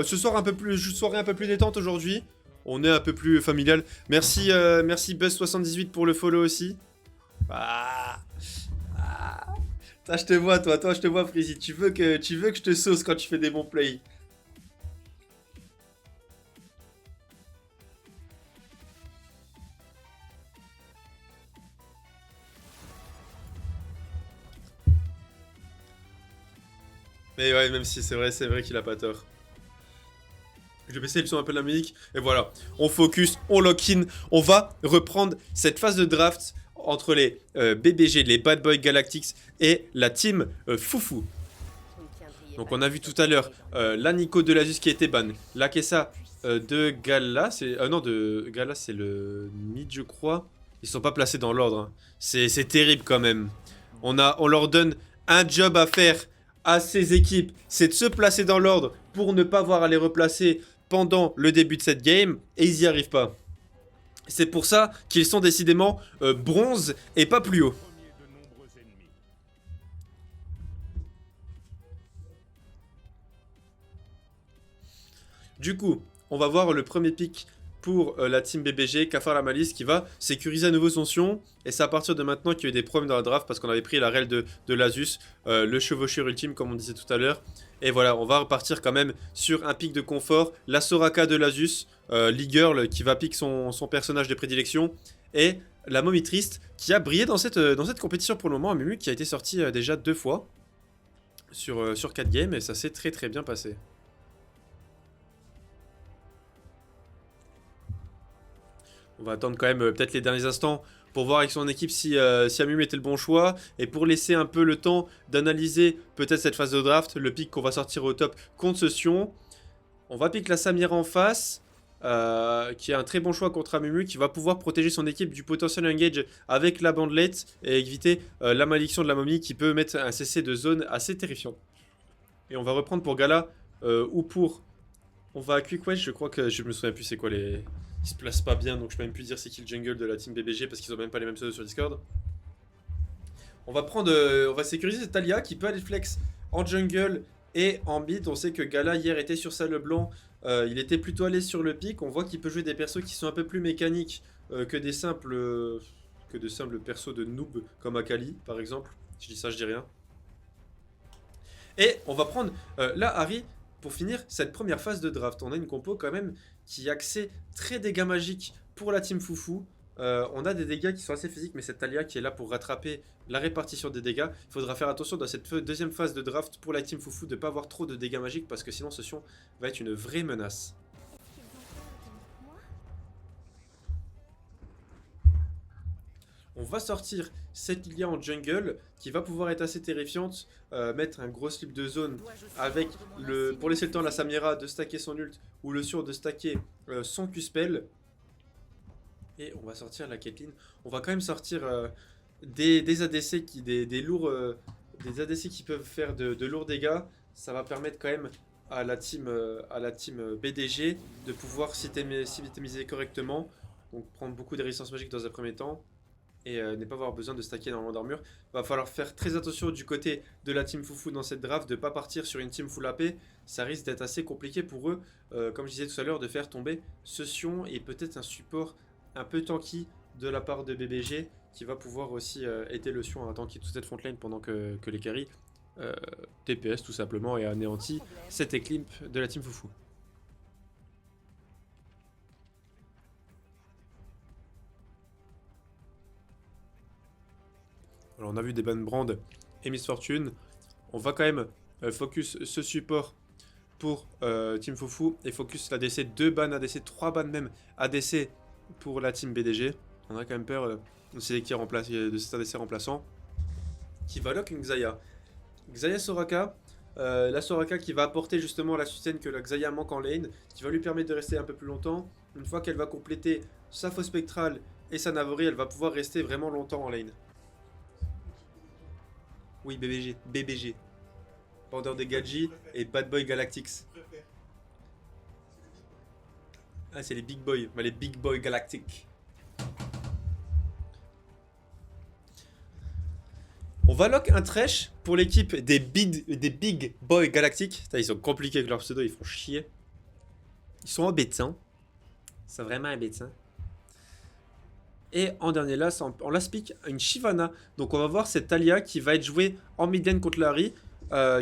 Soirée un peu plus détente aujourd'hui. On est un peu plus familial. Merci, merci Buzz78 pour le follow aussi. Ah, ah. Toi, je te vois, toi, je te vois, Freezy. Tu veux que je te sauce quand tu fais des bons plays. Mais ouais, même si c'est vrai qu'il a pas tort. Je vais baisser le son un peu de la musique. Et voilà, on focus, on lock in. On va reprendre cette phase de draft entre les BBG, les Bad Boy Galactics et la team Foufou. Donc on a vu tout à l'heure la Nico de l'Asus qui a été ban. La Kessa de Gala, c'est... non, de Gala c'est le mid je crois. Ils sont pas placés dans l'ordre. Hein. C'est terrible quand même. On leur donne un job à faire à ces équipes. C'est de se placer dans l'ordre pour ne pas avoir à les replacer pendant le début de cette game. Et ils n'y arrivent pas. C'est pour ça qu'ils sont décidément bronze et pas plus haut. Du coup, on va voir le premier pick pour la team BBG, Kafar la Malice, qui va sécuriser à nouveau son Sion. Et c'est à partir de maintenant qu'il y a eu des problèmes dans la draft parce qu'on avait pris la rel de l'Asus, le chevaucheur ultime comme on disait tout à l'heure. Et voilà, on va repartir quand même sur un pick de confort. La Soraka de l'Asus, Leagueurl qui va pick son personnage de prédilection. Et la Momie Triste qui a brillé dans cette compétition pour le moment. Un Mumu qui a été sorti déjà 2 fois sur 4 games et ça s'est très très bien passé. On va attendre quand même peut-être les derniers instants pour voir avec son équipe si Amumu était le bon choix. Et pour laisser un peu le temps d'analyser peut-être cette phase de draft, le pick qu'on va sortir au top contre ce Sion. On va pick la Samira en face, qui est un très bon choix contre Amumu, qui va pouvoir protéger son équipe du potentiel engage avec la bandelette et éviter la malédiction de la momie qui peut mettre un CC de zone assez terrifiant. Et on va reprendre pour Gala ou pour... On va à Quick Wedge, je crois que je me souviens plus c'est quoi les... Ils se placent pas bien donc je peux même plus dire c'est qui le jungle de la team BBG parce qu'ils ont même pas les mêmes pseudos sur Discord. On va prendre, on va sécuriser cette Talia qui peut aller flex en jungle et en mid. On sait que Gala hier était sur Salle Blanc, il était plutôt allé sur le pic. On voit qu'il peut jouer des persos qui sont un peu plus mécaniques que des simples persos de noob comme Akali par exemple. Si je dis ça je dis rien. Et on va prendre là Harry pour finir cette première phase de draft. On a une compo quand même qui est axée très dégâts magiques pour la team Foufou. On a des dégâts qui sont assez physiques, mais cette Talia qui est là pour rattraper la répartition des dégâts. Il faudra faire attention dans cette deuxième phase de draft pour la team Foufou de ne pas avoir trop de dégâts magiques parce que sinon ce Sion va être une vraie menace. On va sortir cette Lilia en jungle qui va pouvoir être assez terrifiante, mettre un gros slip de zone avec pour laisser le temps à la Samira de stacker son ult ou le Sion de stacker son Q-spell. Et on va sortir la Caitlyn. On va quand même sortir des ADC des ADC qui peuvent faire de lourds dégâts. Ça va permettre quand même à la team BDG de pouvoir s'itemiser correctement. Donc prendre beaucoup de résistance magique dans un premier temps et ne pas avoir besoin de stacker énormément d'armure. Va falloir faire très attention du côté de la team Foufou dans cette draft, de ne pas partir sur une team full AP. Ça risque d'être assez compliqué pour eux, comme je disais tout à l'heure, de faire tomber ce Sion et peut-être un support un peu tanky de la part de BBG qui va pouvoir aussi aider le Sion à tanker toute cette frontline pendant que les carries TPS tout simplement et anéantit cette éclimp de la team Foufou. Alors on a vu des ban Brand et Miss Fortune. On va quand même focus ce support pour Team Foufou et focus l'ADC 2 ban ADC, 3 ban même ADC pour la team BDG. On a quand même peur de cet ADC remplaçant qui va lock une Xayah. Xayah Soraka, la Soraka qui va apporter justement la sustain que la Xayah manque en lane, qui va lui permettre de rester un peu plus longtemps. Une fois qu'elle va compléter sa fausse spectrale et sa Navori, elle va pouvoir rester vraiment longtemps en lane. Oui, BBG. Vendeur des Gadji et Bad Boy Galactics. Ah, c'est les Big Boys, les Big Boy Galactiques. On va lock un Thresh pour l'équipe des big Boy Galactiques. Ils sont compliqués avec leur pseudo, ils font chier. Ils sont embêtants. C'est vraiment embêtant. Et en dernier là, en last pick, une Shyvana. Donc on va voir cette Talia qui va être jouée en mid lane contre Larry.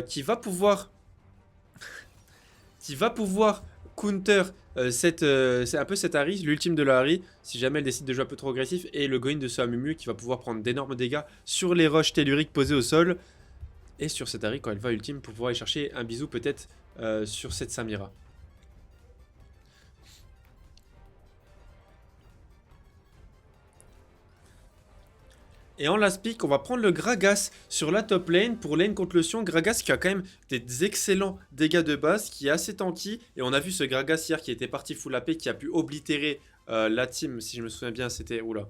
Qui va pouvoir counter c'est un peu cette Harry, l'ultime de la Harry, si jamais elle décide de jouer un peu trop agressif, et le Goin de ce Amumu qui va pouvoir prendre d'énormes dégâts sur les roches telluriques posées au sol, et sur cette Harry quand elle va ultime pour pouvoir aller chercher un bisou peut-être sur cette Samira. Et en last pick, on va prendre le Gragas sur la top lane pour lane contre le Sion. Gragas qui a quand même des excellents dégâts de base, qui est assez tanky. Et on a vu ce Gragas hier qui était parti full AP, qui a pu oblitérer la team, si je me souviens bien, c'était... Oula.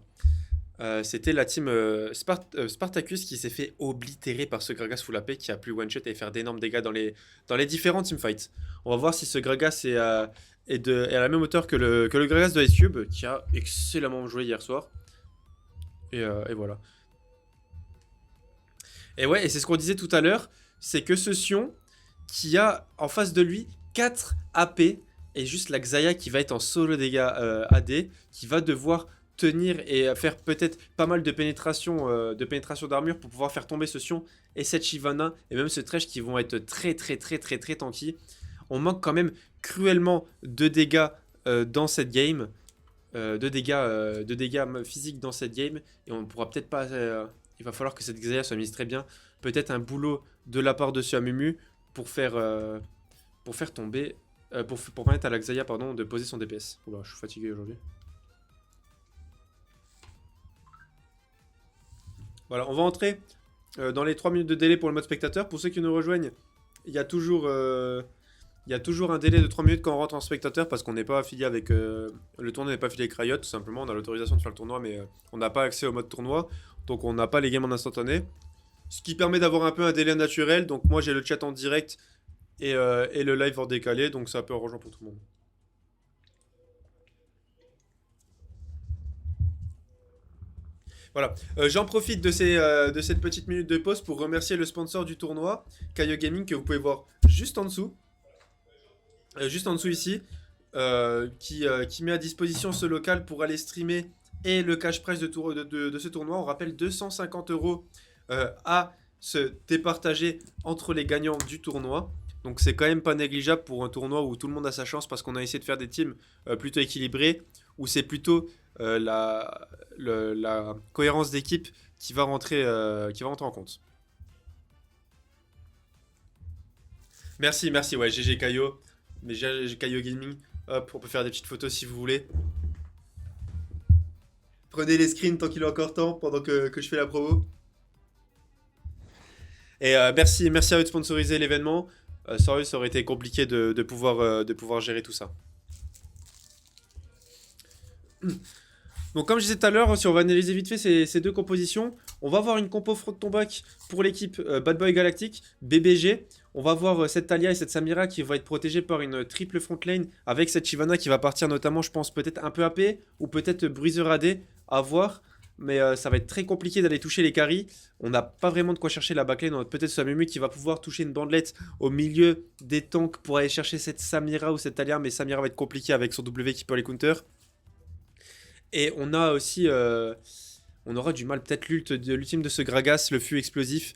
C'était la team Spartacus qui s'est fait oblitérer par ce Gragas full AP, qui a pu one-shot et faire d'énormes dégâts dans les différents teamfights. On va voir si ce Gragas est à la même hauteur que le Gragas de Ice Cube, qui a excellemment joué hier soir. Et voilà. Et ouais, et c'est ce qu'on disait tout à l'heure, c'est que ce Sion, qui a en face de lui 4 AP, et juste la Xayah qui va être en solo dégâts AD, qui va devoir tenir et faire peut-être pas mal de pénétration d'armure pour pouvoir faire tomber ce Sion, et cette Shyvana, et même ce Thresh qui vont être très tanky. On manque quand même cruellement de dégâts dans cette game, de dégâts physiques dans cette game, et on pourra peut-être pas... il va falloir que cette Xayah soit mise très bien. Peut-être un boulot de la part de ce Amumu pour faire tomber... pour permettre à la Xayah de poser son DPS. Oula, je suis fatigué aujourd'hui. Voilà, on va entrer dans les 3 minutes de délai pour le mode spectateur. Pour ceux qui nous rejoignent, il y a toujours un délai de 3 minutes quand on rentre en spectateur parce qu'on n'est pas affilié avec... le tournoi n'est pas affilié avec Riot, tout simplement. On a l'autorisation de faire le tournoi, mais on n'a pas accès au mode tournoi. Donc on n'a pas les games en instantané. Ce qui permet d'avoir un peu un délai naturel. Donc moi j'ai le chat en direct et le live en décalé. Donc c'est un peu arrangeant pour tout le monde. Voilà, j'en profite de cette petite minute de pause pour remercier le sponsor du tournoi, Kaio Gaming, que vous pouvez voir juste en dessous. Juste en dessous ici, qui met à disposition ce local pour aller streamer et le cash prize de ce tournoi. On rappelle 250 € à se départager entre les gagnants du tournoi. Donc c'est quand même pas négligeable pour un tournoi où tout le monde a sa chance parce qu'on a essayé de faire des teams plutôt équilibrés, où c'est plutôt la cohérence d'équipe qui va rentrer en compte. Merci, ouais, GG Kaio. Mais j'ai Kaio Gaming. Hop, on peut faire des petites photos si vous voulez. Prenez les screens tant qu'il est encore temps pendant que je fais la promo. Et merci à eux de sponsoriser l'événement. Sans eux, ça aurait été compliqué de pouvoir gérer tout ça. Donc comme je disais tout à l'heure, si on va analyser vite fait ces deux compositions, on va avoir une compo front ton back pour l'équipe Bad Boy Galactic, BBG. On va voir cette Talia et cette Samira qui vont être protégées par une triple front lane avec cette Shyvana qui va partir notamment, je pense, peut-être un peu AP ou peut-être Bruiser AD, à voir. Mais ça va être très compliqué d'aller toucher les carries. On n'a pas vraiment de quoi chercher la backlane. On a peut-être Samumu qui va pouvoir toucher une bandelette au milieu des tanks pour aller chercher cette Samira ou cette Talia. Mais Samira va être compliqué avec son W qui peut aller counter. Et on a aussi... on aura du mal, peut-être l'ultime de ce Gragas, le fût explosif,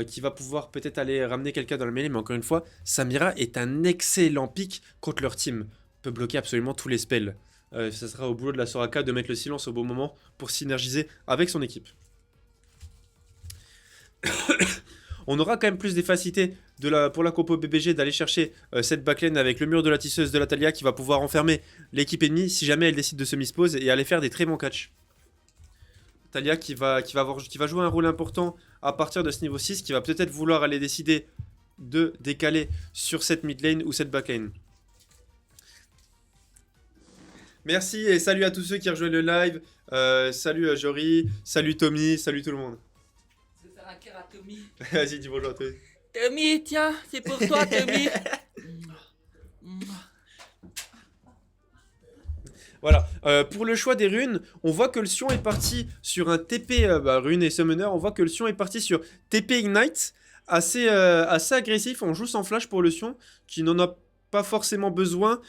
qui va pouvoir peut-être aller ramener quelqu'un dans le mêlée. Mais encore une fois, Samira est un excellent pick contre leur team. Peut bloquer absolument tous les spells. Ça sera au boulot de la Soraka de mettre le silence au bon moment pour synergiser avec son équipe. On aura quand même plus des facilités pour la compo BBG d'aller chercher cette backlane avec le mur de la tisseuse de la Talia qui va pouvoir enfermer l'équipe ennemie si jamais elle décide de se mispose et aller faire des très bons catchs. Talia qui va jouer un rôle important à partir de ce niveau 6, qui va peut-être vouloir aller décider de décaler sur cette mid lane ou cette backlane. Merci et salut à tous ceux qui rejoignent le live. Salut Jory, salut Tommy, salut tout le monde. Je vais faire un cœur à Tommy. Vas-y, dis bonjour à toi. Tommy, tiens, c'est pour toi, Tommy. Voilà, pour le choix des runes, on voit que le Sion est parti sur un TP, rune et summoner, on voit que le Sion est parti sur TP Ignite, assez agressif, on joue sans flash pour le Sion, qui n'en a pas forcément besoin.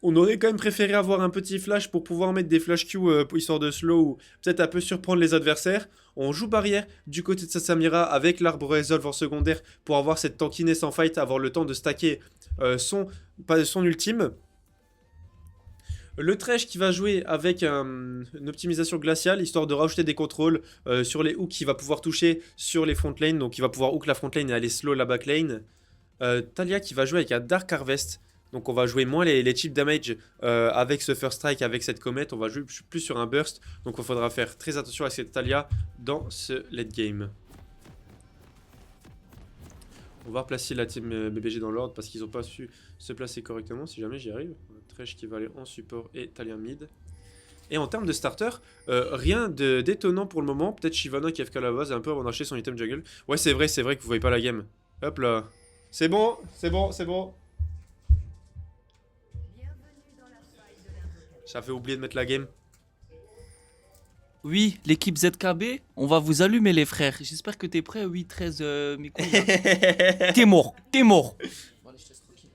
On aurait quand même préféré avoir un petit flash pour pouvoir mettre des flash Q histoire de slow ou peut-être un peu surprendre les adversaires. On joue barrière du côté de sa Samira avec l'arbre Resolve en secondaire pour avoir cette tankiness en fight, avoir le temps de stacker son ultime. Le Thresh qui va jouer avec une optimisation glaciale, histoire de rajouter des contrôles sur les hooks qui va pouvoir toucher sur les front lane. Donc il va pouvoir hook la front lane et aller slow la back lane. Talia qui va jouer avec un Dark Harvest. Donc on va jouer moins les chip damage avec ce First Strike, avec cette comète. On va jouer plus sur un burst. Donc il faudra faire très attention à cette Talia dans ce late game. On va replacer la team BBG dans l'ordre parce qu'ils n'ont pas su se placer correctement. Si jamais j'y arrive. Thresh qui va aller en support et Talia mid. Et en termes de starter, rien d'étonnant pour le moment. Peut-être Shyvana qui FK à la base un peu avant d'acheter son item jungle. Ouais, c'est vrai que vous voyez pas la game. Hop là. C'est bon, c'est bon, c'est bon. J'avais oublié de mettre la game. Oui, l'équipe ZKB, on va vous allumer les frères. J'espère que t'es prêt. Oui, 13 mes couilles, là. T'es mort, t'es mort. Bon, allez, je te laisse tranquille.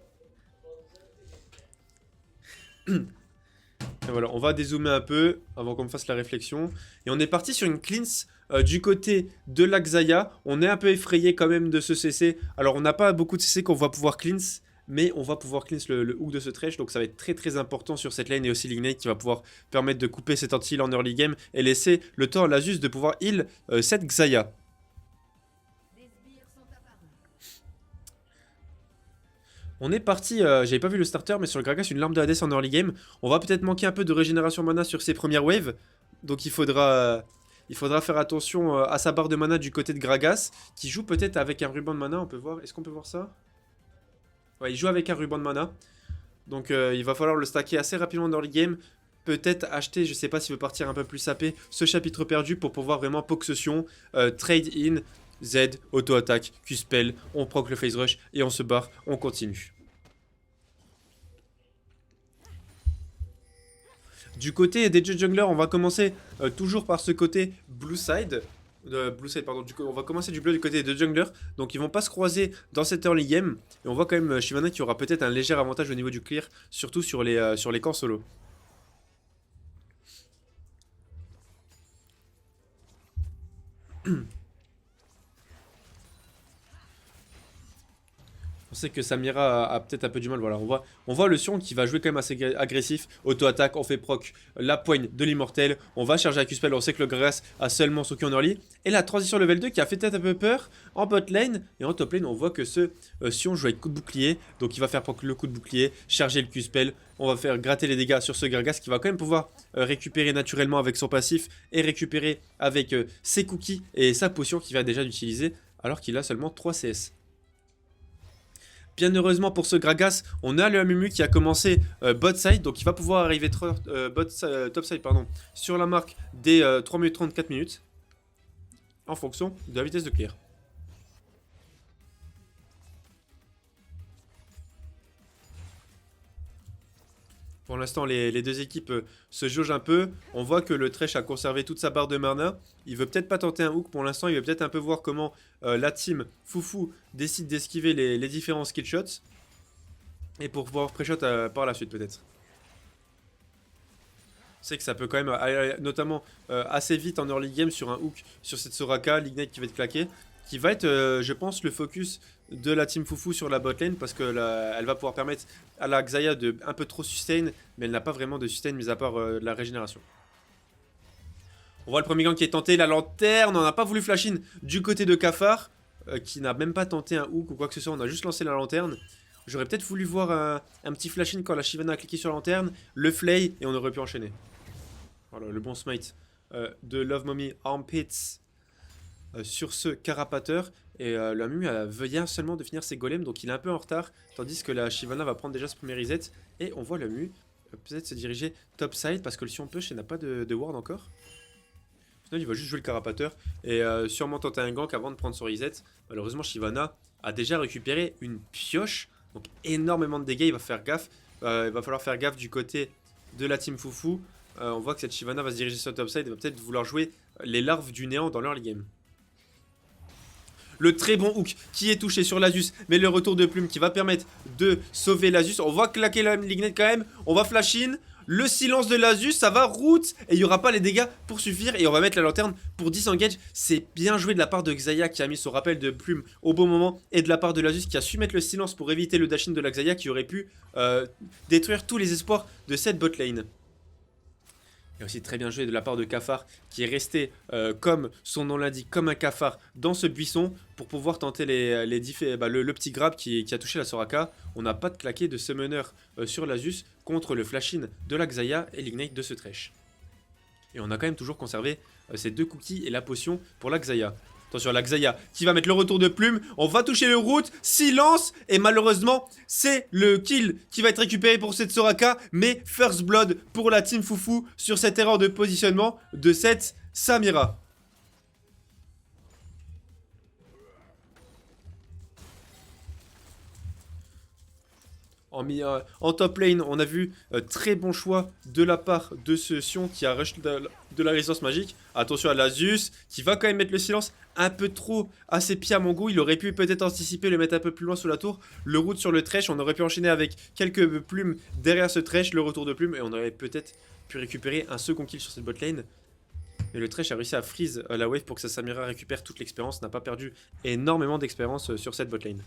Et voilà, on va dézoomer un peu avant qu'on me fasse la réflexion. Et on est parti sur une cleanse du côté de la Xayah. On est un peu effrayé quand même de ce CC. Alors on n'a pas beaucoup de CC qu'on va pouvoir cleanse, mais on va pouvoir cleanse le hook de ce Thresh. Donc ça va être très très important sur cette lane. Et aussi l'Ignite qui va pouvoir permettre de couper cet anti-heal en early game et laisser le temps à l'Asus de pouvoir heal cette Xayah. On est parti, j'avais pas vu le starter, mais sur le Gragas, une larme de Hades en early game. On va peut-être manquer un peu de régénération mana sur ses premières waves. Donc il faudra faire attention à sa barre de mana du côté de Gragas, qui joue peut-être avec un ruban de mana, on peut voir. Est-ce qu'on peut voir ça? Ouais, il joue avec un ruban de mana. Donc il va falloir le stacker assez rapidement dans early game. Peut-être acheter, je sais pas s'il veut partir un peu plus sapé, ce chapitre perdu pour pouvoir vraiment poke ce Sion, trade in, Z, auto-attaque, Q-spell, on proc le phase rush et on se barre, on continue. Du côté des junglers, on va commencer toujours par ce côté blue side. On va commencer du bleu du côté des junglers. Donc ils vont pas se croiser dans cette early game. Et on voit quand même Shyvana qui aura peut-être un léger avantage au niveau du clear, surtout sur les camps solo. On sait que Samira a peut-être un peu du mal. Voilà, on voit le Sion qui va jouer quand même assez agressif. Auto-attaque, on fait proc la poigne de l'immortel. On va charger à Q-spell. On sait que le Gragas a seulement son Q en early. Et la transition level 2 qui a fait peut-être un peu peur en bot lane. Et en top lane, on voit que ce Sion joue avec coup de bouclier. Donc il va faire proc le coup de bouclier, charger le Q-spell. On va faire gratter les dégâts sur ce Gragas qui va quand même pouvoir récupérer naturellement avec son passif. Et récupérer avec ses cookies et sa potion qu'il vient déjà d'utiliser. Alors qu'il a seulement 3 CS. Bien heureusement pour ce Gragas, on a le Amumu qui a commencé bot side, donc il va pouvoir arriver top side sur la marque des 3 minutes 34 minutes, en fonction de la vitesse de clear. Pour l'instant, les deux équipes se jaugent un peu. On voit que le Thresh a conservé toute sa barre de mana. Il veut peut-être pas tenter un hook pour l'instant. Il veut peut-être un peu voir comment la team Foufou décide d'esquiver les différents skill shots. Et pour pouvoir pré-shot par la suite peut-être. C'est que ça peut quand même aller notamment assez vite en early game sur un hook sur cette Soraka. L'Ignite qui va être claqué. Qui va être, je pense, le focus de la team Foufou sur la botlane parce que elle va pouvoir permettre à la Xayah de un peu trop sustain, mais elle n'a pas vraiment de sustain mis à part la régénération. On voit le premier gang qui est tenté, la lanterne, on n'a pas voulu flash in du côté de Cafard, qui n'a même pas tenté un hook ou quoi que ce soit, on a juste lancé la lanterne. J'aurais peut-être voulu voir un petit flash in quand la Shyvana a cliqué sur la lanterne, le flay et on aurait pu enchaîner. Voilà, le bon smite de Love Mommy Armpits. Sur ce carapateur et le Amumu vient seulement de finir ses golems donc il est un peu en retard tandis que la Shyvana va prendre déjà ce premier reset et on voit le Amumu peut-être se diriger top side parce que le Sion push et n'a pas de ward encore. Sinon il va juste jouer le carapateur et sûrement tenter un gank avant de prendre son reset. Malheureusement Shyvana a déjà récupéré une pioche donc énormément de dégâts, il va faire gaffe, il va falloir faire gaffe du côté de la team Foufou. On voit que cette Shyvana va se diriger sur le top side et va peut-être vouloir jouer les larves du néant dans l'early game. le très bon hook qui est touché sur l'Asus, mais le retour de plume qui va permettre de sauver l'Asus. On va claquer l'ignite quand même, on va flash in. Le silence de l'Asus, ça va route et il n'y aura pas les dégâts pour suffire. Et on va mettre la lanterne pour disengage. C'est bien joué de la part de Xayah qui a mis son rappel de plume au bon moment. Et de la part de l'Asus qui a su mettre le silence pour éviter le dash-in de la Xayah qui aurait pu détruire tous les espoirs de cette bot lane. Et aussi très bien joué de la part de Cafard qui est resté, comme son nom l'indique, comme un cafard dans ce buisson pour pouvoir tenter le petit grab qui a touché la Soraka. On n'a pas de claqué de summoner sur l'Asus contre le flash-in de la Xayah et l'ignite de ce Thresh. Et on a quand même toujours conservé ces 2 cookies et la potion pour la Xayah. Attention, la Xayah qui va mettre le retour de plume. On va toucher le root. Silence. Et malheureusement, c'est le kill qui va être récupéré pour cette Soraka. Mais first blood pour la team Foufou sur cette erreur de positionnement de cette Samira. En top lane, on a vu très bon choix de la part de ce Sion qui a rush de la résistance magique. Attention à l'Asus qui va quand même mettre le silence un peu trop à ses pieds à mon goût. Il aurait pu peut-être anticiper, le mettre un peu plus loin sous la tour. Le route sur le Thresh, on aurait pu enchaîner avec quelques plumes derrière ce Thresh, le retour de plume. Et on aurait peut-être pu récupérer un second kill sur cette bot lane. Mais le Thresh a réussi à freeze la wave pour que sa Samira récupère toute l'expérience. N'a pas perdu énormément d'expérience sur cette bot lane.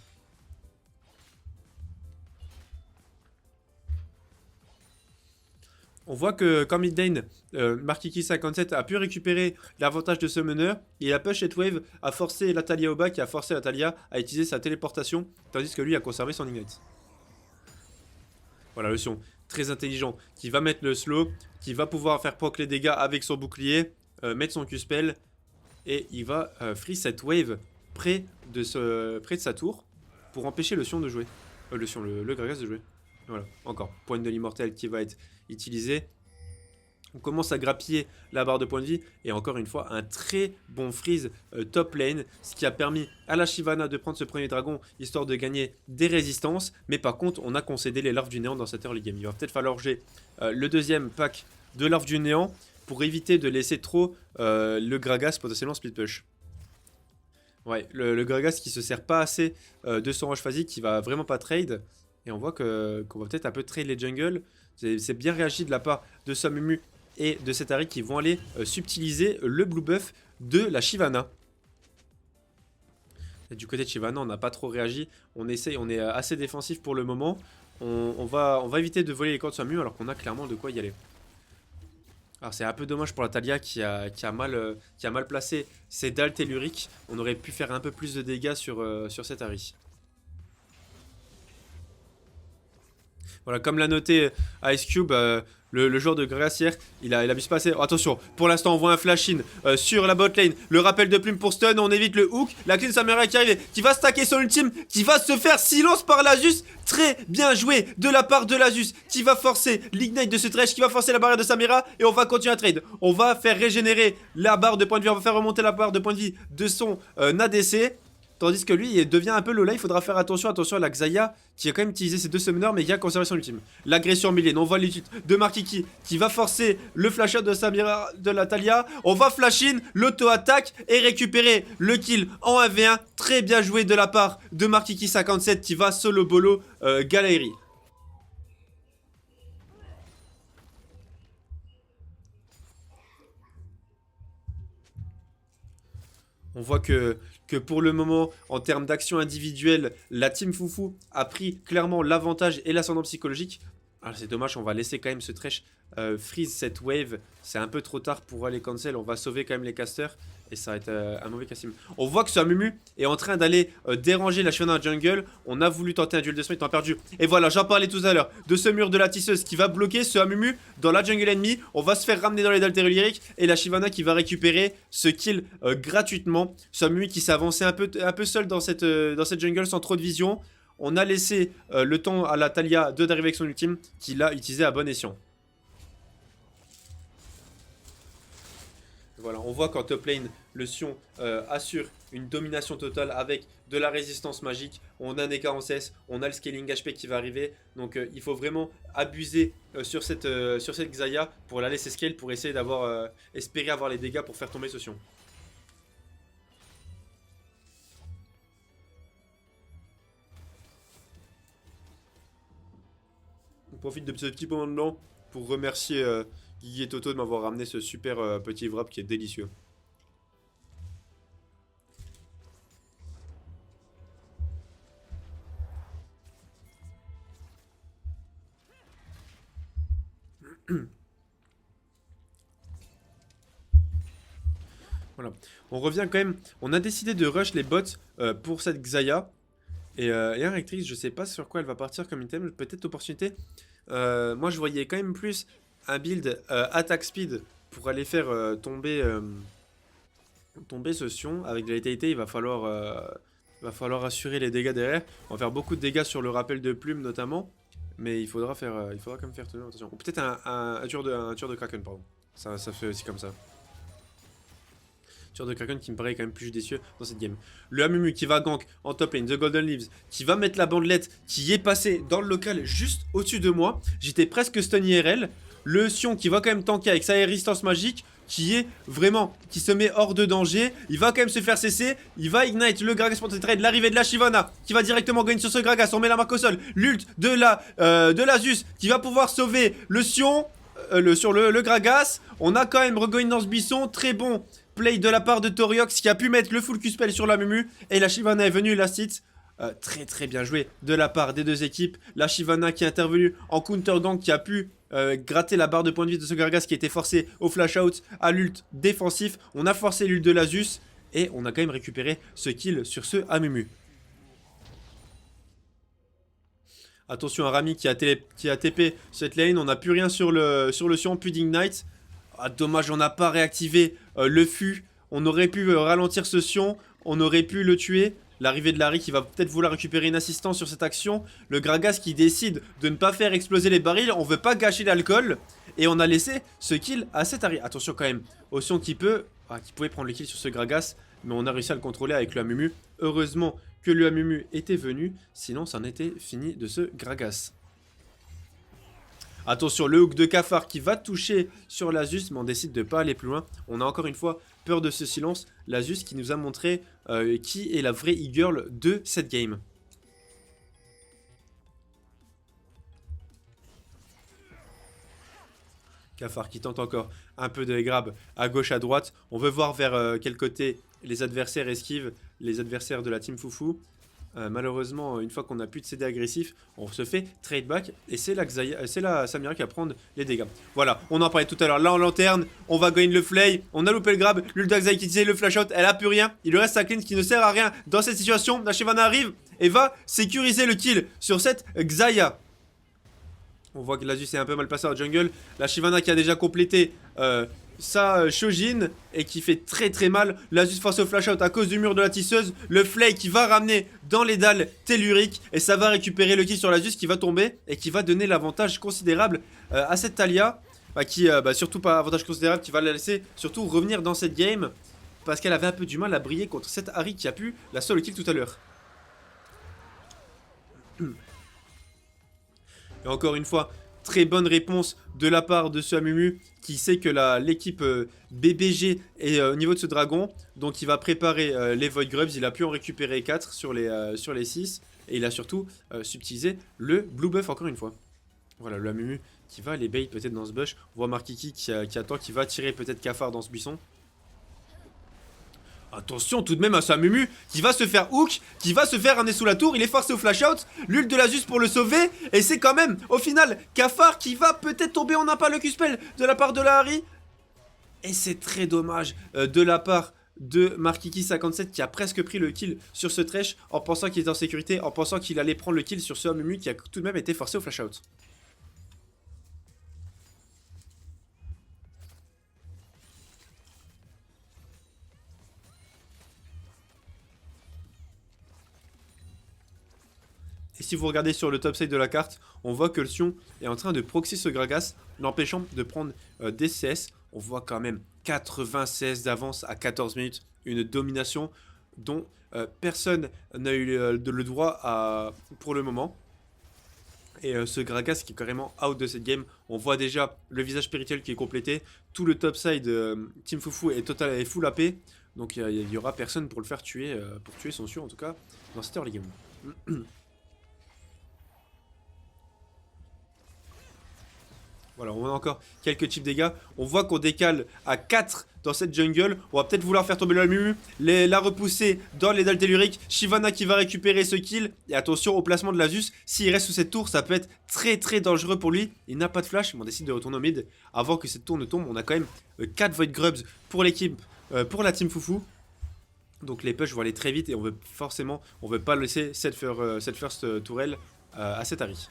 On voit que quand mid lane, Markiki57 a pu récupérer l'avantage de Summoner, il a push cette wave, a forcé la Taliyah au bas, qui a forcé la Taliyah à utiliser sa téléportation, tandis que lui a conservé son ignite. Voilà le Sion, très intelligent, qui va mettre le slow, qui va pouvoir faire proc les dégâts avec son bouclier, mettre son Q-spell, et il va free cette wave près de sa tour, pour empêcher le Sion de jouer. Le Gragas de jouer. Voilà, encore, point de l'immortel qui va être utilisé. On commence à grappiller la barre de points de vie. Et encore une fois, un très bon freeze top lane. Ce qui a permis à la Shyvana de prendre ce premier dragon, histoire de gagner des résistances. Mais par contre, on a concédé les larves du néant dans cette early game. Il va peut-être falloir jouer le deuxième pack de larves du néant pour éviter de laisser trop le Gragas potentiellement split push. Ouais, le Gragas qui se sert pas assez de son rush phasique, qui va vraiment pas trade. Et on voit qu'on va peut-être un peu trade les jungles. C'est bien réagi de la part de Samumu et de Setari qui vont aller subtiliser le blue buff de la Shyvana. Et du côté de Shyvana, on n'a pas trop réagi. On essaye, on est assez défensif pour le moment. On va éviter de voler les corps de Samumu alors qu'on a clairement de quoi y aller. Alors c'est un peu dommage pour la Taliyah qui a mal placé ses dalles telluriques. On aurait pu faire un peu plus de dégâts sur Setari. Voilà, comme l'a noté Ice Cube, le joueur de Gracière, il abuse pas assez. Oh, attention, pour l'instant, on voit un flash-in sur la bot lane. Le rappel de plume pour stun, on évite le hook. La clean Samira qui arrive, qui va stacker son ultime, qui va se faire silence par l'Asus. Très bien joué de la part de l'Asus, qui va forcer l'ignite de ce Thresh, qui va forcer la barrière de Samira. Et on va continuer à trade. On va faire régénérer la barre de point de vie, on va faire remonter la barre de point de vie de son ADC. Tandis que lui, il devient un peu Lola. Il faudra faire attention à la Xayah qui a quand même utilisé ses 2 summoners, mais qui a conservé son ultime. L'agression millienne, on voit l'ultime de Markiki qui va forcer le flash out de Samira de la Taliyah. On va flash in, l'auto-attaque et récupérer le kill en 1v1. Très bien joué de la part de Markiki57 qui va solo bolo Galerie. On voit que pour le moment, en termes d'action individuelle, la team Foufou a pris clairement l'avantage et l'ascendant psychologique. Alors c'est dommage, on va laisser quand même ce Thresh freeze cette wave. C'est un peu trop tard pour aller cancel. On va sauver quand même les casters. Et ça va être un mauvais cassim. On voit que ce Amumu est en train d'aller déranger la Shyvana jungle. On a voulu tenter un duel de smite, on a perdu. Et voilà, j'en parlais tout à l'heure de ce mur de la tisseuse qui va bloquer ce Amumu dans la jungle ennemie. On va se faire ramener dans les dalles telluriques. Et la Shyvana qui va récupérer ce kill gratuitement. Ce Amumu qui s'est avancé un peu seul dans cette jungle sans trop de vision. On a laissé le temps à la Taliyah d'arriver avec son ultime qu'il a utilisé à bon escient. Voilà, on voit qu'en top lane, le Sion assure une domination totale avec de la résistance magique. On a un écart en CS, on a le scaling HP qui va arriver. Donc il faut vraiment abuser sur cette Xayah pour la laisser scale, pour essayer espérer avoir les dégâts pour faire tomber ce Sion. profite de ce petit moment de blanc pour remercier Guigui et Toto de m'avoir ramené ce super petit wrap qui est délicieux. Voilà. On revient quand même. On a décidé de rush les bots pour cette Xayah. Et Rectrix, je sais pas sur quoi elle va partir comme item. Peut-être opportunité. Moi, je voyais quand même plus un build attack speed pour aller faire tomber ce Sion. Avec de la létalité, il va falloir assurer les dégâts derrière. On va faire beaucoup de dégâts sur le rappel de plume notamment. Mais il faudra quand même faire tenir attention. Ou peut-être un tueur de Kraken, pardon. Ça fait aussi comme ça. Tueur de Kraken qui me paraît quand même plus judicieux dans cette game. Le Amumu qui va gank en top lane, The Golden Leaves, qui va mettre la bandelette, qui est passé dans le local juste au-dessus de moi. J'étais presque stun IRL. Le Sion qui va quand même tanker avec sa résistance magique, qui se met hors de danger. Il va quand même se faire cesser. Il va ignite le Gragas pour trade. L'arrivée de la Shyvana qui va directement gagner sur ce Gragas. On met la marque au sol. L'ult de la Zeus qui va pouvoir sauver le Sion. Sur le Gragas. On a quand même regain dans ce buisson. Très bon play de la part de Toriox qui a pu mettre le full Q-spell sur la Mumu. Et la Shyvana est venue last hit. Très très bien joué de la part des deux équipes. La Shyvana qui est intervenue en counter gank, qui a pu gratter la barre de point de vie de ce Gragas qui était forcé au flash out, à l'ult défensif. On a forcé l'ult de l'Asus et on a quand même récupéré ce kill sur ce Amumu. Attention à Rami qui a TP cette lane. On n'a plus rien sur le Sion, plus d'ignite. Ah, dommage, on n'a pas réactivé le fût. On aurait pu ralentir ce Sion. On aurait pu le tuer. L'arrivée de Larry qui va peut-être vouloir récupérer une assistance sur cette action. Le Gragas qui décide de ne pas faire exploser les barils. On veut pas gâcher l'alcool. Et on a laissé ce kill à cet Harry. Attention quand même. Ocean qui pouvait prendre le kill sur ce Gragas. Mais on a réussi à le contrôler avec le Amumu. Heureusement que le Amumu était venu. Sinon, c'en était fini de ce Gragas. Attention, le hook de Cafard qui va toucher sur l'Asus, mais on décide de ne pas aller plus loin. On a encore une fois peur de ce silence. L'Asus qui nous a montré qui est la vraie e-girl de cette game. Cafard qui tente encore un peu de grab à gauche, à droite. On veut voir vers quel côté les adversaires esquivent, les adversaires de la team Foufou. Malheureusement, une fois qu'on a plus de CD agressif, on se fait trade back et c'est la Samira qui va prendre les dégâts. Voilà, on en parlait tout à l'heure. Là en lanterne, on va gagner le flay. On a loupé le grab. L'Ultra Xayah qui utilisait le flash out, elle a plus rien. Il lui reste sa cleanse qui ne sert à rien dans cette situation. La Shyvana arrive et va sécuriser le kill sur cette Xayah. On voit que l'Asus est un peu mal passé en jungle. La Shyvana qui a déjà complété sa Shojin et qui fait très très mal. L'Asus face au flash out à cause du mur de la tisseuse. Le Flay qui va ramener dans les dalles telluriques et ça va récupérer le kill sur l'Asus qui va tomber et qui va donner l'avantage considérable à cette Taliyah. Surtout pas avantage considérable, qui va la laisser surtout revenir dans cette game parce qu'elle avait un peu du mal à briller contre cette Harry qui a pu la solo kill tout à l'heure. Et encore une fois, très bonne réponse de la part de ce Amumu qui sait que l'équipe BBG est au niveau de ce dragon. Donc il va préparer les Void Grubs. Il a pu en récupérer 4 sur les 6. Et il a surtout subtilisé le Blue Buff encore une fois. Voilà, le Amumu qui va les bait peut-être dans ce bush. On voit Markiki qui attend, qui va tirer peut-être Cafard dans ce buisson. Attention tout de même à ce Amumu qui va se faire hook, qui va se faire ramener sous la tour. Il est forcé au flash out. L'ult de l'Asus pour le sauver. Et c'est quand même au final Cafard qui va peut-être tomber en impact le Q-spell de la part de la Harry. Et c'est très dommage de la part de Markiki57 qui a presque pris le kill sur ce Thresh en pensant qu'il était en sécurité, en pensant qu'il allait prendre le kill sur ce Amumu qui a tout de même été forcé au flash out. Et si vous regardez sur le top side de la carte, on voit que le Sion est en train de proxy ce Gragas, l'empêchant de prendre des CS. On voit quand même 96 d'avance à 14 minutes, une domination dont personne n'a eu le droit pour le moment. Et ce Gragas qui est carrément out de cette game. On voit déjà le visage spirituel qui est complété. Tout le top side Team Foufou est full AP. Donc il n'y aura personne pour le faire tuer, pour tuer son Sion en tout cas, dans cette early game. Voilà, on a encore quelques types dégâts. On voit qu'on décale à 4 dans cette jungle. On va peut-être vouloir faire tomber la Mumu, la repousser dans les dalles telluriques. Shyvana qui va récupérer ce kill. Et attention au placement de l'Asus. S'il reste sous cette tour, ça peut être très très dangereux pour lui. Il n'a pas de flash, mais on décide de retourner au mid. Avant que cette tour ne tombe, on a quand même 4 Void Grubs pour l'équipe, pour la team Foufou. Donc les push vont aller très vite et on veut pas laisser cette first tourelle à cet Harry.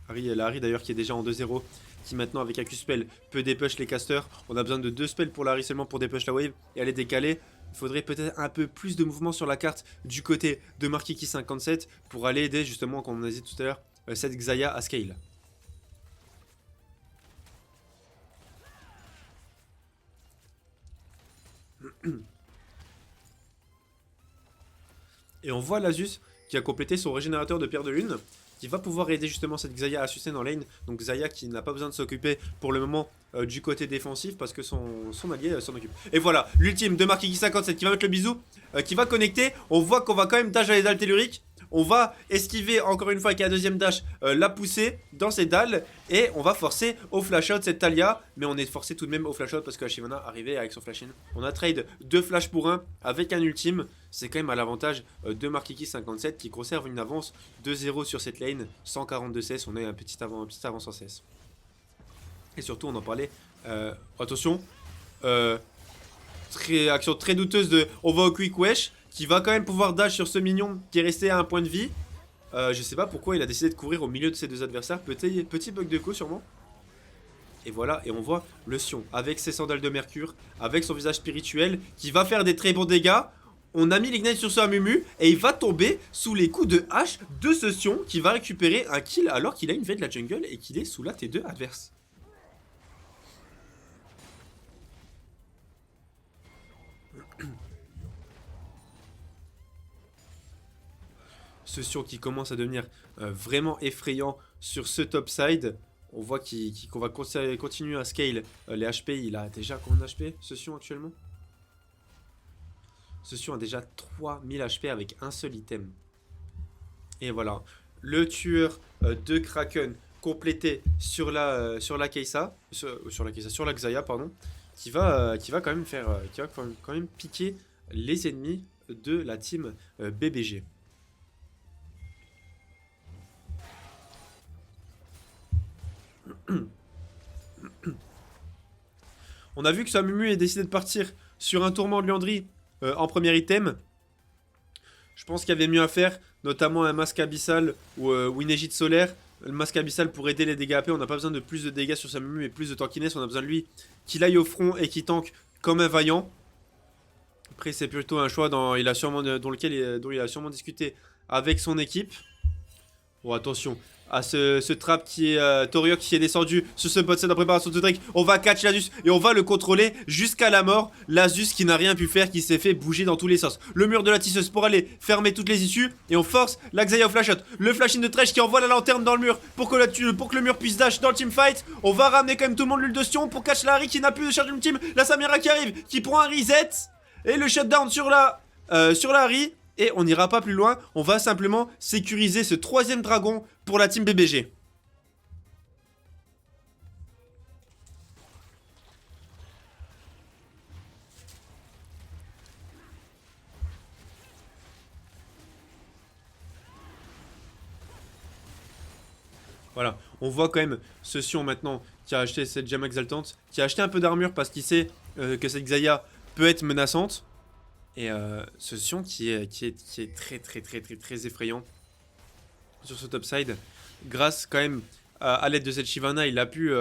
La Harry d'ailleurs qui est déjà en 2-0, qui maintenant avec Accuspell peut dépush les casters. On a besoin de 2 spells pour la Harry seulement pour dépush la wave et aller décaler. Il faudrait peut-être un peu plus de mouvement sur la carte du côté de Markiki 57 pour aller aider justement, comme on a dit tout à l'heure, cette Xayah à scale. Et on voit l'Asus qui a complété son régénérateur de pierre de lune, qui va pouvoir aider justement cette Xayah à sustain en lane. Donc Xayah qui n'a pas besoin de s'occuper pour le moment du côté défensif parce que son allié s'en occupe. Et voilà, l'ultime de Markiki 57 qui va mettre le bisou, qui va connecter. On voit qu'on va quand même dash à les dalles telluriques. On va esquiver encore une fois avec la deuxième dash, la pousser dans ses dalles. Et on va forcer au flash out cette Talia. Mais on est forcé tout de même au flash out parce que la Shyvana arrivait avec son flash in. On a trade 2 flash pour 1 avec un ultime. C'est quand même à l'avantage de Markiki 57 qui conserve une avance de 0 sur cette lane. 142 CS, on a un petit avance en CS. Et surtout on en parlait. Attention. Action très douteuse de on va au quick wesh. Qui va quand même pouvoir dash sur ce mignon qui est resté à un point de vie. Je sais pas pourquoi il a décidé de courir au milieu de ses deux adversaires. Petit bug de co sûrement. Et voilà, et on voit le Sion avec ses sandales de mercure, avec son visage spirituel, qui va faire des très bons dégâts. On a mis l'ignite sur ce Amumu et il va tomber sous les coups de hache de ce Sion qui va récupérer un kill alors qu'il a une veille de la jungle et qu'il est sous la T2 adverse. Ce Sion qui commence à devenir vraiment effrayant sur ce top side. On voit qu'on va continuer à scale les HP. Il a déjà combien d'HP ce Sion actuellement? Ce Sion a déjà 3000 HP avec un seul item. Et voilà, le tueur de Kraken complété sur la Kai'Sa, sur la Xayah pardon, qui va quand même quand même piquer les ennemis de la team BBG. On a vu que Samumu a décidé de partir sur un tourment de Liandry en premier item. Je pense qu'il y avait mieux à faire, notamment un masque abyssal ou une égide solaire. Le masque abyssal pour aider les dégâts AP. On n'a pas besoin de plus de dégâts sur Samumu et plus de tankiness. On a besoin de lui qu'il aille au front et qu'il tank comme un vaillant. Après, c'est plutôt un choix dont il a sûrement discuté avec son équipe. Bon, attention à ce trap qui est Toriok qui est descendu sur ce bot set en préparation de Drake. On va catch l'Asus et on va le contrôler jusqu'à la mort. L'Asus qui n'a rien pu faire, qui s'est fait bouger dans tous les sens. Le mur de la tisseuse pour aller fermer toutes les issues. Et on force la Xayah au flash out. Le flash in de Thresh qui envoie la lanterne dans le mur pour que le mur puisse dash dans le teamfight. On va ramener quand même tout le monde l'huile de Sion pour catch la Harry qui n'a plus de charge ultime. La Samira qui arrive, qui prend un reset. Et le shutdown sur la Harry. Et on n'ira pas plus loin, on va simplement sécuriser ce troisième dragon pour la team BBG. Voilà, on voit quand même ce Sion maintenant qui a acheté cette gemme exaltante, qui a acheté un peu d'armure parce qu'il sait que cette Xayah peut être menaçante. Et ce Sion qui est très effrayant sur ce topside. Grâce quand même à l'aide de cette Shyvana, il a pu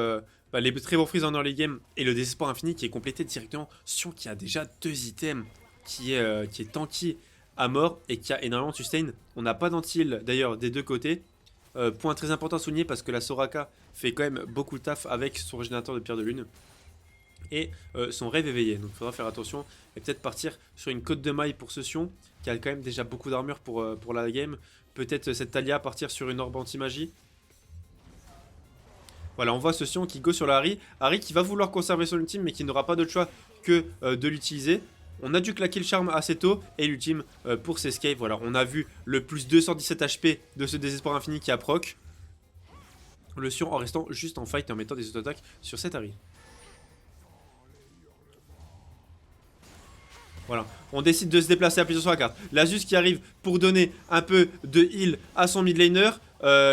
les très bons freeze en early game et le désespoir infini qui est complété directement. Sion qui a déjà 2 items, qui est tanky à mort et qui a énormément de sustain. On n'a pas d'anti-heal d'ailleurs des deux côtés. Point très important à souligner parce que la Soraka fait quand même beaucoup de taf avec son régénérateur de pierre de lune. Et son rêve éveillé, donc il faudra faire attention et peut-être partir sur une côte de maille pour ce Sion qui a quand même déjà beaucoup d'armure pour la game. Peut-être cette Talia partir sur une orbe anti-magie. Voilà, on voit ce Sion qui go sur la Harry. Harry qui va vouloir conserver son ultime mais qui n'aura pas d'autre choix que de l'utiliser. On a dû claquer le charme assez tôt et l'ultime pour s'escape. Voilà, on a vu le plus 217 HP de ce désespoir infini qui a proc. le Sion en restant juste en fight et en mettant des auto-attaques sur cette Harry. Voilà, on décide de se déplacer à plusieurs sur la carte. L'Azus qui arrive pour donner un peu de heal à son mid laner.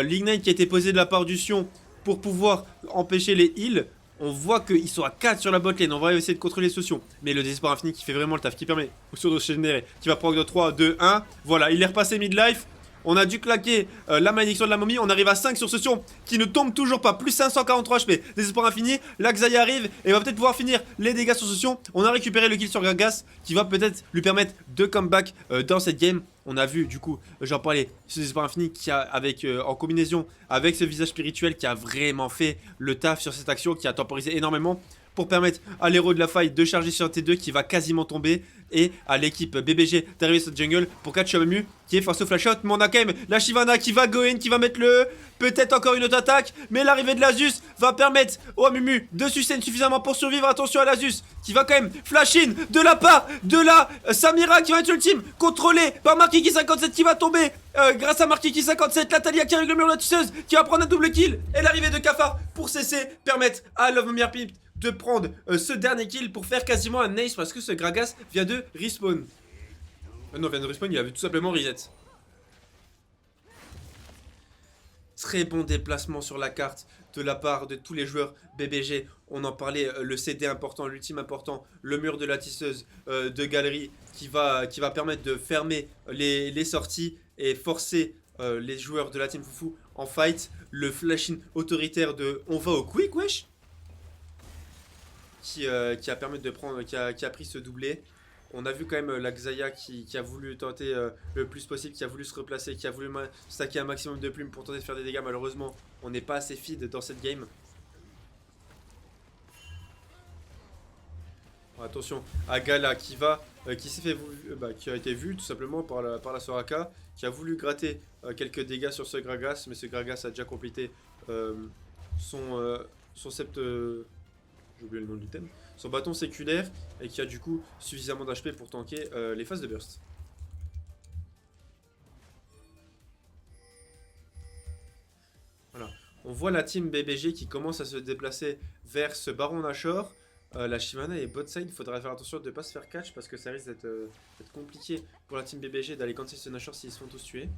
L'Ignite qui a été posé de la part du Sion pour pouvoir empêcher les heals. On voit qu'ils sont à 4 sur la bot lane. On va essayer de contrôler ce Sion. Mais le désespoir infini qui fait vraiment le taf, qui permet au Sion de se générer, qui va prendre 3, 2, 1. Voilà, il est repassé mid-life. On a dû claquer la malédiction de la momie. On arrive à 5 sur ce Sion qui ne tombe toujours pas. Plus 543 HP. Désespoir infini. La Xayah arrive et va peut-être pouvoir finir les dégâts sur ce Sion. On a récupéré le kill sur Gragas qui va peut-être lui permettre de comeback dans cette game. On a vu du coup, j'en parlais, ce Désespoir infini qui a en combinaison avec ce visage spirituel qui a vraiment fait le taf sur cette action, qui a temporisé énormément pour permettre à l'héros de la faille de charger sur T2 qui va quasiment tomber et à l'équipe BBG d'arriver sur jungle pour catch Mumu qui est face au flash out. Mais on a quand même la Shyvana qui va go in, qui va mettre le peut-être encore une autre attaque, mais l'arrivée de l'Azus va permettre au Mumu de sustain suffisamment pour survivre. Attention à l'Azus qui va quand même flash in de la part de la Samira qui va être ultime, contrôlée par Markiki 57 qui va tomber grâce à Markiki 57. La Talia qui arrive le mur de la tisseuse qui va prendre un double kill et l'arrivée de Cafard pour cesser permettre à Love Mir Pimp de prendre ce dernier kill pour faire quasiment un ace parce que ce Gragas vient de respawn. Non, vient de respawn, il avait tout simplement reset. Très bon déplacement sur la carte de la part de tous les joueurs BBG. On en parlait, le CD important, l'ultime important, le mur de la tisseuse de galerie qui va permettre de fermer les sorties et forcer les joueurs de la team Foufou en fight. Le flash-in autoritaire de on va au quick, wesh, qui a permis de prendre, qui a pris ce doublé. On a vu quand même la Xayah qui a voulu tenter le plus possible, qui a voulu se replacer, qui a voulu stacker un maximum de plumes pour tenter de faire des dégâts. Malheureusement, on n'est pas assez feed dans cette game. Attention à Gala qui s'est fait qui a été vu tout simplement par la Soraka, qui a voulu gratter quelques dégâts sur ce Gragas, mais ce Gragas a déjà complété son sept. J'ai oublié le nom de l'item. Son bâton séculaire et qui a du coup suffisamment d'HP pour tanker les phases de burst. Voilà. On voit la team BBG qui commence à se déplacer vers ce Baron Nashor. La Shyvana est bot side, il faudra faire attention de ne pas se faire catch parce que ça risque d'être compliqué pour la team BBG d'aller cancel ce Nashor s'ils se font tous tuer.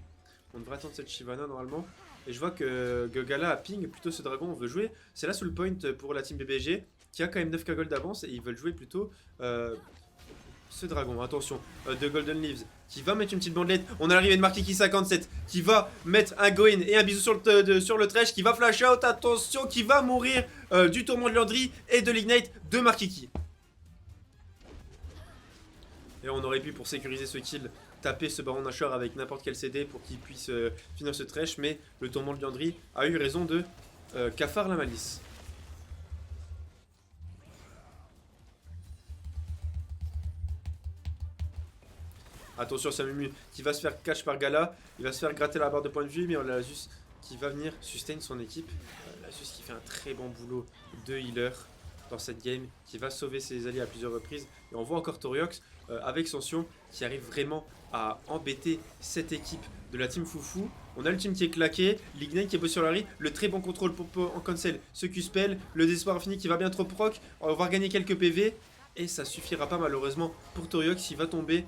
On devrait attendre cette Shyvana normalement. Et je vois que Gala a ping plutôt ce dragon, on veut jouer. C'est là sous le point pour la team BBG qui a quand même 9k gold d'avance et ils veulent jouer plutôt ce dragon. Attention, de Golden Leaves qui va mettre une petite bandelette. On a l'arrivée de Markiki 57 qui va mettre un go in et un bisou sur le trash, qui va flash out. Attention, qui va mourir du tourment de Landry et de l'ignite de Markiki. Et on aurait pu, pour sécuriser ce kill, taper ce Baron Nashor avec n'importe quel CD pour qu'il puisse finir ce trash, mais le tourment de Landry a eu raison de Cafard la malice. Attention Samumu qui va se faire catch par Gala, il va se faire gratter la barre de point de vue, mais on a l'Azus qui va venir sustain son équipe. L'Azus qui fait un très bon boulot de healer dans cette game, qui va sauver ses alliés à plusieurs reprises. Et on voit encore Toriox avec son Sion qui arrive vraiment à embêter cette équipe de la team Foufou. On a le team qui est claqué, l'Ignite qui est beau sur Larry, le très bon contrôle pour en cancel ce Q-spell, le désespoir infini qui va bien trop proc, on va gagner quelques PV. Et ça suffira pas malheureusement pour Toriox qui va tomber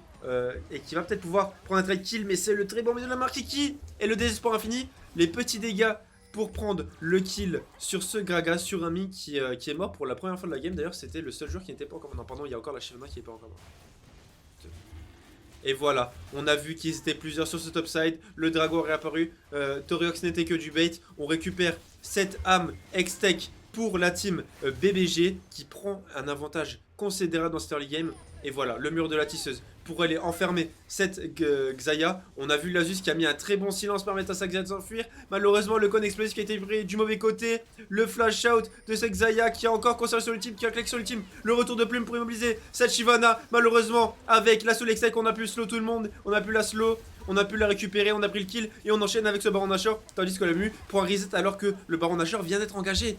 et qui va peut-être pouvoir prendre un trade kill. Mais c'est le très bon milieu de la Markiki et le désespoir infini. Les petits dégâts pour prendre le kill sur ce Gragas, sur un Mi qui est mort pour la première fois de la game. D'ailleurs c'était le seul joueur qui n'était pas encore mort. Non pardon, il y a encore la Shyvana qui n'est pas encore mort. Et voilà, on a vu qu'ils étaient plusieurs sur ce topside. Le dragon est réapparu, Toriox n'était que du bait. On récupère cette âme X-Tech pour la team BBG qui prend un avantage considérable dans cette early game. Et voilà, le mur de la tisseuse pour aller enfermer cette Xayah. On a vu l'Azus qui a mis un très bon silence permettant à sa Xayah de s'enfuir. Malheureusement, le con explosif qui a été pris du mauvais côté. Le flash out de cette Xayah qui a encore conservé sur l'ultime, qui a claqué sur l'ultime. Le retour de plume pour immobiliser cette Shyvana. Malheureusement, avec la soul extec, on a pu slow tout le monde. On a pu la slow. On a pu la récupérer, on a pris le kill et on enchaîne avec ce Baron Nashor. Tandis que la Mu prend un reset alors que le Baron Nashor vient d'être engagé.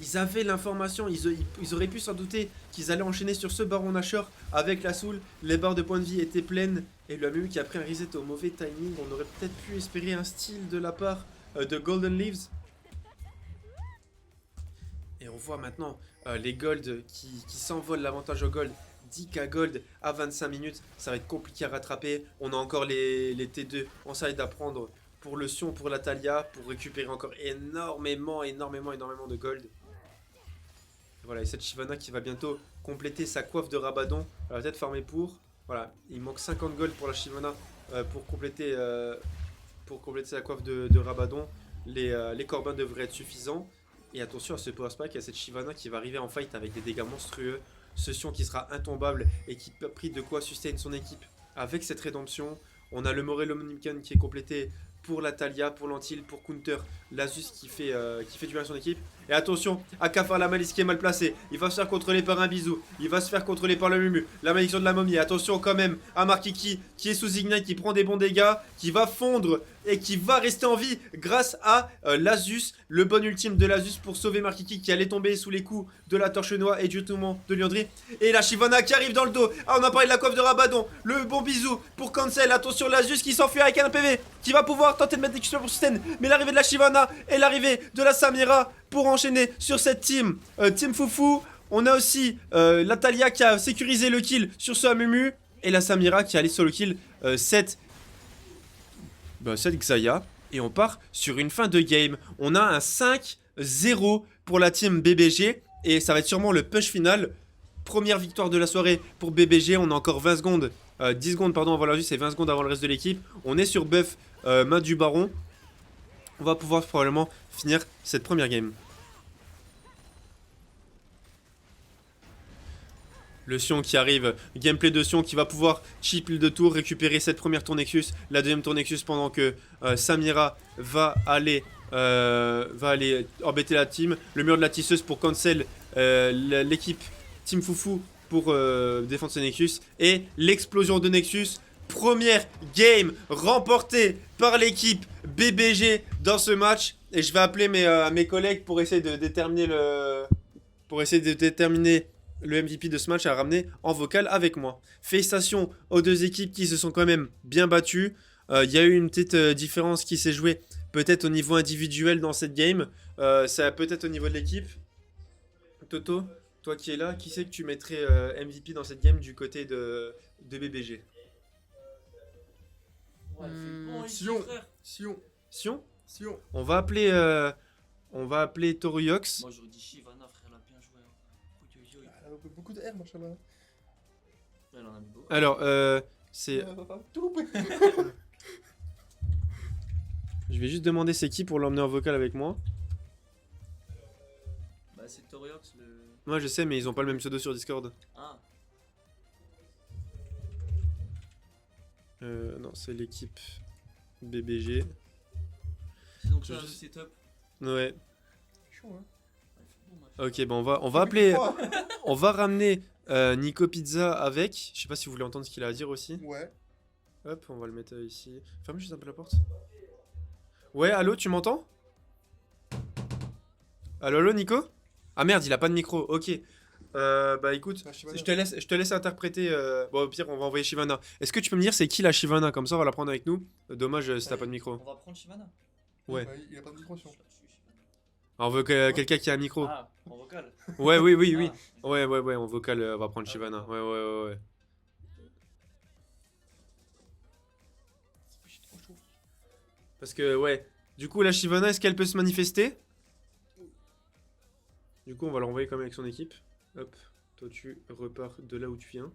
Ils avaient l'information, ils auraient pu s'en douter qu'ils allaient enchaîner sur ce Baron Nashor avec la soul. Les barres de points de vie étaient pleines et le Mu qui a pris un reset au mauvais timing. On aurait peut-être pu espérer un steal de la part de Golden Leaves. Et on voit maintenant les Gold qui s'envolent, l'avantage au Gold. 10k Gold à 25 minutes, ça va être compliqué à rattraper. On a encore les T2 en side à prendre pour le Sion, pour la Talia, pour récupérer encore énormément de Gold. Voilà, et cette Shyvana qui va bientôt compléter sa coiffe de Rabadon. Elle va peut-être farmer pour. Voilà, il manque 50 Gold pour la Shyvana pour compléter sa coiffe de Rabadon. Les Corbins devraient être suffisants. Et attention à ce power spike, à cette Shyvana qui va arriver en fight avec des dégâts monstrueux. Ce Sion qui sera intombable et qui a pris de quoi sustain son équipe avec cette rédemption. On a le Morello Omnican qui est complété pour la Talia, pour l'Antil, pour Counter, l'Asus qui fait du bien à son équipe. Et attention, Akafar la malice qui est mal placé. Il va se faire contrôler par un bisou. Il va se faire contrôler par le Mumu. La malédiction de la momie. Attention quand même à Markiki qui est sous Ignite, qui prend des bons dégâts, qui va fondre et qui va rester en vie grâce à l'Asus, le bon ultime de l'Asus pour sauver Markiki qui allait tomber sous les coups de la torche noire et du tourment de Liandry. Et la Shyvana qui arrive dans le dos. Ah, on a parlé de la coiffe de Rabadon. Le bon bisou pour Cancel. Attention, l'Asus qui s'enfuit avec un PV qui va pouvoir tenter de mettre des customs pour sustain. Mais l'arrivée de la Shyvana et l'arrivée de la Samira pour enchaîner sur cette team. Team Foufou. On a aussi la Talia qui a sécurisé le kill sur ce Amumu. Et la Samira qui a allé sur le kill 7 Xayah. Et on part sur une fin de game. On a un 5-0 pour la team BBG. Et ça va être sûrement le push final. Première victoire de la soirée pour BBG. On a encore 20 secondes. 10 secondes pardon avant la vue. C'est 20 secondes avant le reste de l'équipe. On est sur buff main du baron. On va pouvoir probablement finir cette première game. Le Sion qui arrive, gameplay de Sion qui va pouvoir chip de tour, récupérer cette première tour Nexus, la deuxième tour Nexus pendant que Samira va aller embêter la team. Le mur de la tisseuse pour cancel l'équipe Team Foufou pour défendre ce Nexus. Et l'explosion de Nexus, première game remportée par l'équipe BBG dans ce match. Et je vais appeler mes collègues pour essayer de déterminer le MVP de ce match à ramener en vocal avec moi. Félicitations aux deux équipes qui se sont quand même bien battues. Il y a eu une petite différence qui s'est jouée peut-être au niveau individuel dans cette game. Ça peut-être au niveau de l'équipe. Toto, toi qui es là, qui c'est que tu mettrais MVP dans cette game du côté de BBG? Sion. On va appeler Toruyox. Moi j'aurais dit Shyvana, frère, elle a bien joué. Elle a beaucoup de R, machallah. Elle en a mis beaucoup. Alors, c'est... Je vais juste demander c'est qui pour l'emmener en vocal avec moi. Bah c'est Toriox le... Moi je sais mais ils ont pas le même pseudo sur Discord. Ah. Non c'est l'équipe BBG. C'est donc ça le setup. Ouais. Chaud, hein. Ok bon on va appeler... on va ramener Nico Pizza avec. Je sais pas si vous voulez entendre ce qu'il a à dire aussi. Ouais. Hop on va le mettre ici. Ferme juste un peu la porte. Ouais allô tu m'entends? Allô Nico? Ah merde il a pas de micro, ok. Bah écoute, je te laisse interpréter. Bon au pire on va envoyer Shyvana. Est-ce que tu peux me dire c'est qui la Shyvana? Comme ça on va la prendre avec nous. Dommage si t'as pas de micro. On va prendre Shyvana. Ouais. Bah, il a pas de micro sur. On veut quelqu'un qui a un micro. Ah, en vocal. Ouais oui. Ah, Ouais en vocal on va prendre Shyvana. Ouais. Parce que ouais. Du coup la Shyvana est-ce qu'elle peut se manifester? Du coup on va l'envoyer comme avec son équipe. Hop, toi tu repars de là où tu viens.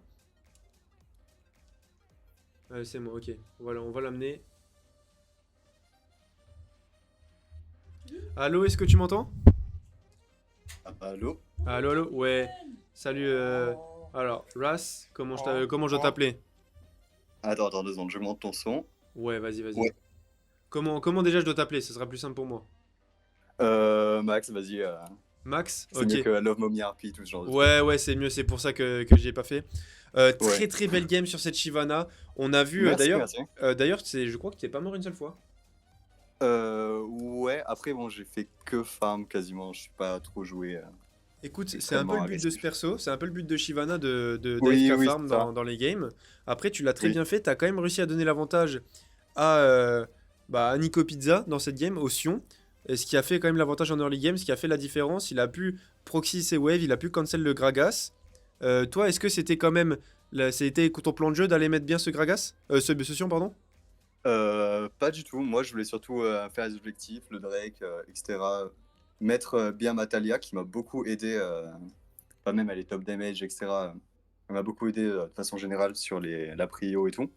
C'est moi, ok. Voilà, on va l'amener. Allô, est-ce que tu m'entends? Allô? Allô, ouais. Salut, alors, Ras, comment je dois t'appeler? Attends, 2 secondes, je monte ton son. Ouais, vas-y. Ouais. Comment déjà je dois t'appeler? Ce sera plus simple pour moi. Max, vas-y. Max? C'est mieux que Love Mommy RP, tout ce genre de trucs. Ouais, c'est mieux, c'est pour ça que j'y ai pas fait. Très belle game sur cette Shyvana. On a vu, Merci, d'ailleurs, merci. je crois que t'es pas mort une seule fois. Ouais, après, bon, j'ai fait que farm quasiment, je suis pas trop joué. Écoute, c'est un peu le but de ce agressif. perso, c'est un peu le but de Shyvana Oui, d'AFK oui, farm c'est ça. dans les games. Après, tu l'as très Oui. bien fait, t'as quand même réussi à donner l'avantage à bah, Nico Pizza dans cette game, au Sion. Et ce qui a fait quand même l'avantage en early game, ce qui a fait la différence, il a pu proxy ses waves, il a pu cancel le Gragas. Toi, est-ce que c'était quand même, c'était ton plan de jeu d'aller mettre bien ce Gragas ce Sion, pardon? Pas du tout. Moi, je voulais surtout faire les objectifs, le Drake, etc. Mettre bien ma Talia qui m'a beaucoup aidé, pas même à les top damage, etc. Elle m'a beaucoup aidé de façon générale sur la prio et tout.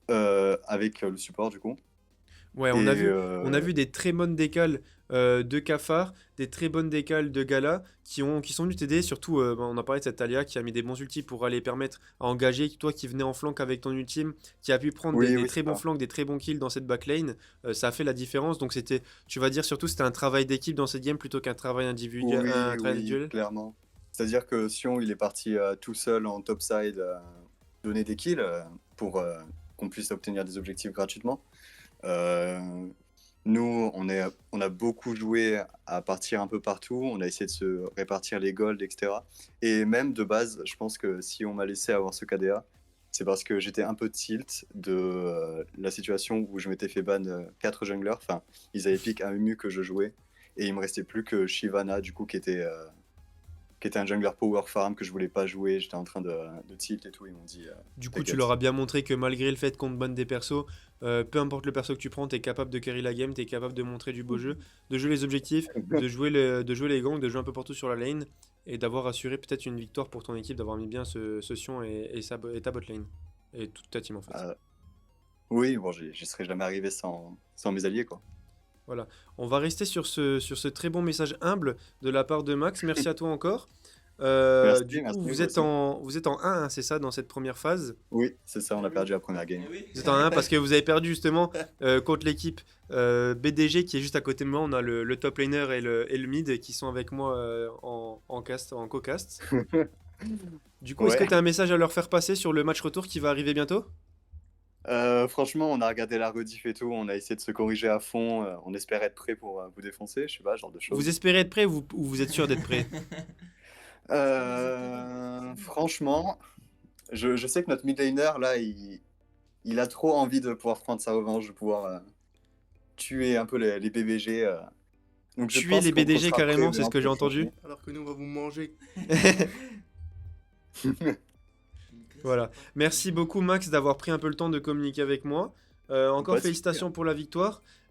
Avec le support du coup. Ouais, Et on a vu des très bonnes décales de Cafard, des très bonnes décales de Gala qui sont venues t'aider. Surtout, bah, on a parlé de cette Talia qui a mis des bons ultis pour aller permettre à engager. Toi qui venais en flank avec ton ultime, qui a pu prendre oui, des oui, très c'est bons ça. flanks, des très bons kills dans cette backlane, ça a fait la différence. Donc c'était, tu vas dire surtout, c'était un travail d'équipe dans cette game plutôt qu'un travail individuel. Oui, Un travail oui, individuel. clairement. C'est-à-dire que Sion, il est parti tout seul en topside donner des kills pour qu'on puisse obtenir des objectifs gratuitement. Euh, Nous, on a beaucoup joué à partir un peu partout. On a essayé de se répartir les golds, etc. Et même de base, je pense que si on m'a laissé avoir ce KDA, c'est parce que j'étais un peu tilt de la situation où je m'étais fait ban 4 junglers. Enfin, ils avaient pick un Umu que je jouais. Et il me restait plus que Shyvana, du coup, qui était un jungler power farm que je voulais pas jouer. J'étais en train de tilt et tout. Ils m'ont dit Du coup, tu t'inquiète. leur as bien montré que malgré le fait qu'on te banne des persos, peu importe le perso que tu prends, tu es capable de carry la game, tu es capable de montrer du beau jeu, de jouer les objectifs, de jouer les gangs, de jouer un peu partout sur la lane et d'avoir assuré peut-être une victoire pour ton équipe, d'avoir mis bien ce Sion et ta bot lane. Et toute ta team en fait. Euh, oui, bon, j'y serais jamais arrivé sans mes alliés, quoi. Voilà. On va rester sur ce très bon message humble de la part de Max. Merci à toi encore. Merci, Du coup, merci, vous vous êtes aussi. en 1, hein, c'est ça, dans cette première phase. Oui, c'est ça, on a perdu la première game. Vous êtes en 1 parce que vous avez perdu justement contre l'équipe BDG qui est juste à côté de moi. On a le top laner et le mid qui sont avec moi en co-cast. Du coup, est-ce que Ouais. tu as un message à leur faire passer sur le match retour qui va arriver bientôt? Franchement, on a regardé la rediff et tout, on a essayé de se corriger à fond, on espère être prêt pour vous défoncer, je sais pas, ce genre de Vous choses. espérez être prêt ou vous êtes sûr d'être prêt? Franchement, je sais que notre mid laner, là, il a trop envie de pouvoir prendre sa revanche, de pouvoir tuer un peu les BBG. Donc je Tuer pense les qu'on BDG sera prêt carrément, c'est ce vraiment que j'ai pour entendu. changer. Alors que nous, on va vous manger. Voilà. Merci beaucoup Max d'avoir pris un peu le temps de communiquer avec moi. Encore Pas de souci, hein. félicitations pour la victoire.